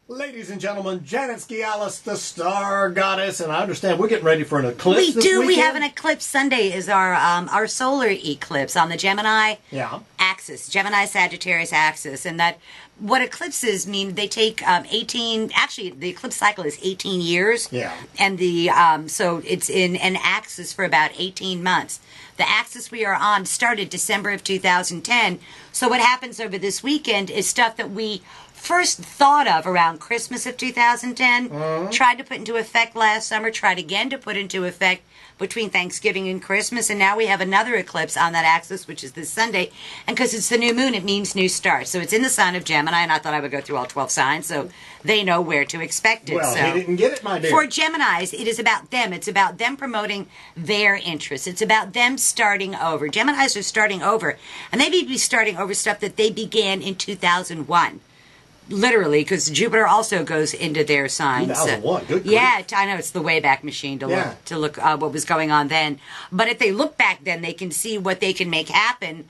Ladies and gentlemen, Janet Skialis, the star goddess, and I understand we're getting ready for an eclipse this weekend. We have an eclipse. Sunday is our solar eclipse on the Gemini axis, Gemini Sagittarius axis, and that what eclipses mean, they take 18. Actually, the eclipse cycle is 18 years. Yeah, and the so it's in an axis for about 18 months. The axis we are on started December of 2010. So what happens over this weekend is stuff that we first thought of around Christmas of 2010, tried to put into effect last summer, tried again to put into effect between Thanksgiving and Christmas, and now we have another eclipse on that axis, which is this Sunday. And because it's the new moon, it means new start. So it's in the sign of Gemini, and I thought I would go through all 12 signs so they know where to expect it. Well, so, he didn't get it, my dear. For Geminis, it is about them. It's about them promoting their interests. It's about them starting over. Geminis are starting over, and they may be starting over stuff that they began in 2001. Literally, because Jupiter also goes into their sign. 2001, good grief. Yeah, I know, it's the Wayback Machine to look what was going on then. But if they look back then, they can see what they can make happen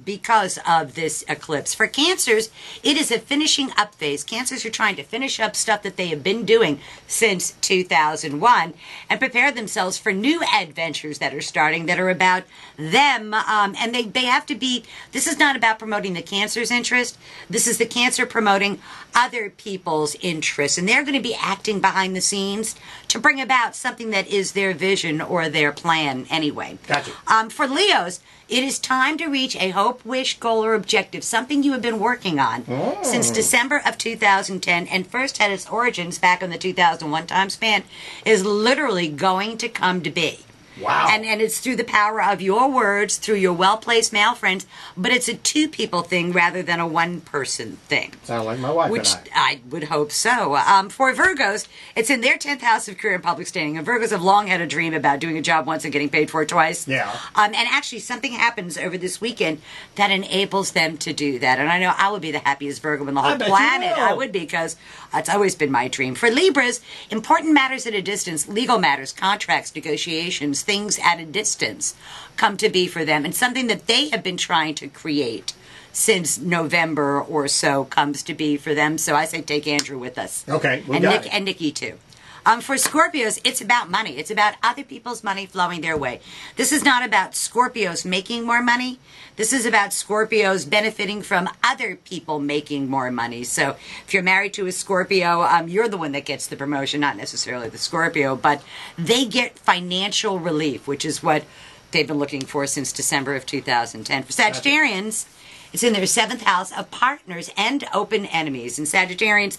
because of this eclipse. For Cancers, it is a finishing up phase. Cancers are trying to finish up stuff that they have been doing since 2001 and prepare themselves for new adventures that are starting that are about them. And they have to be, this is not about promoting the Cancer's interest. This is the Cancer promoting other people's interests. And they're going to be acting behind the scenes to bring about something that is their vision or their plan anyway. Gotcha. For Leos, it is time to reach a hope, wish, goal, or objective, something you have been working on since December of 2010 and first had its origins back in the 2001 time span, is literally going to come to be. Wow. And it's through the power of your words, through your well-placed male friends, but it's a two-people thing rather than a one-person thing. Sound like my wife which and I. I would hope so. For Virgos, it's in their 10th house of career and public standing. And Virgos have long had a dream about doing a job once and getting paid for it twice. Yeah. And actually, something happens over this weekend that enables them to do that. And I know I would be the happiest Virgo in the whole planet. I would be, because it's always been my dream. For Libras, important matters at a distance, legal matters, contracts, negotiations, things at a distance come to be for them, and something that they have been trying to create since November or so comes to be for them. So I say take Andrew with us. Okay, and Nikki too. For Scorpios, it's about money. It's about other people's money flowing their way. This is not about Scorpios making more money. This is about Scorpios benefiting from other people making more money. So if you're married to a Scorpio, you're the one that gets the promotion, not necessarily the Scorpio, but they get financial relief, which is what they've been looking for since December of 2010. For Sagittarians, it's in their 7th house of partners and open enemies. And Sagittarians,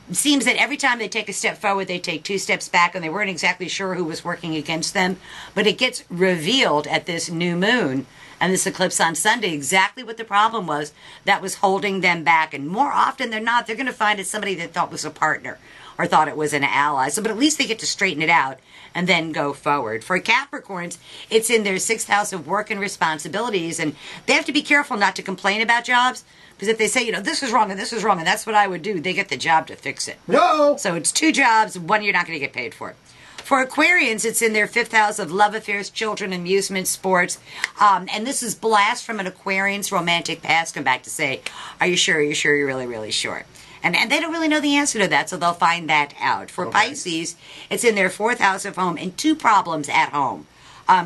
it seems that every time they take a step forward, they take 2 steps back, and they weren't exactly sure who was working against them. But it gets revealed at this new moon and this eclipse on Sunday exactly what the problem was that was holding them back. And more often than not, they're going to find it's somebody they thought was a partner or thought it was an ally. So, but at least they get to straighten it out and then go forward. For Capricorns, it's in their 6th house of work and responsibilities, and they have to be careful not to complain about jobs. Because if they say, this is wrong and this is wrong and that's what I would do, they get the job to fix it. No! So it's 2 jobs, 1 you're not going to get paid for. For Aquarians, it's in their 5th house of love affairs, children, amusement, sports. And this is blast from an Aquarian's romantic past come back to say, are you sure? Are you sure? You're really, really sure. And they don't really know the answer to that, so they'll find that out. For Pisces, it's in their 4th house of home and 2 problems at home.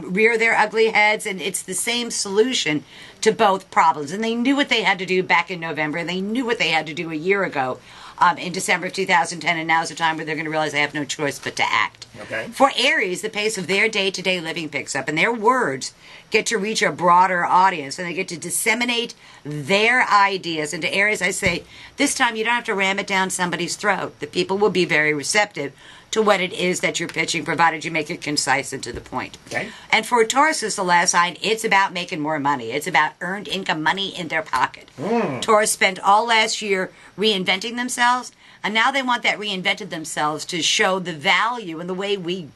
Rear their ugly heads, and it's the same solution to both problems. And they knew what they had to do back in November, and they knew what they had to do a year ago in December of 2010, and now's the time where they're going to realize they have no choice but to act. Okay. For Aries, the pace of their day-to-day living picks up, and their words get to reach a broader audience, and they get to disseminate their ideas. And to Aries, I say, this time you don't have to ram it down somebody's throat. The people will be very receptive to what it is that you're pitching, provided you make it concise and to the point. Okay. And for Taurus, is the last sign, it's about making more money. It's about earned income, money in their pocket. Taurus spent all last year reinventing themselves, and now they want that reinvented themselves to show the value, and the way we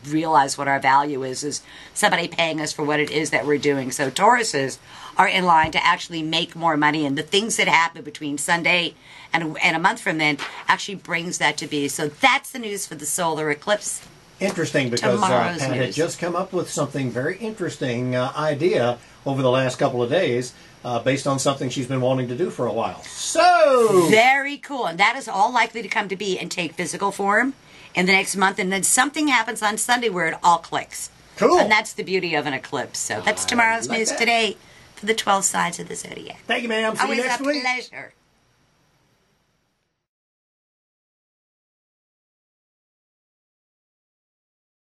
realize what our value is somebody paying us for what it is that we're doing. So Tauruses are in line to actually make more money, and the things that happen between Sunday and a month from then actually brings that to be. So that's the news for the solar eclipse. Interesting, because Pat had just come up with something very interesting idea over the last couple of days based on something she's been wanting to do for a while. So very cool. And that is all likely to come to be and take physical form in the next month. And then something happens on Sunday where it all clicks. Cool. And that's the beauty of an eclipse. So that's tomorrow's like news that. today for the 12 signs of the zodiac. Thank you, ma'am. See you Always next a week. pleasure.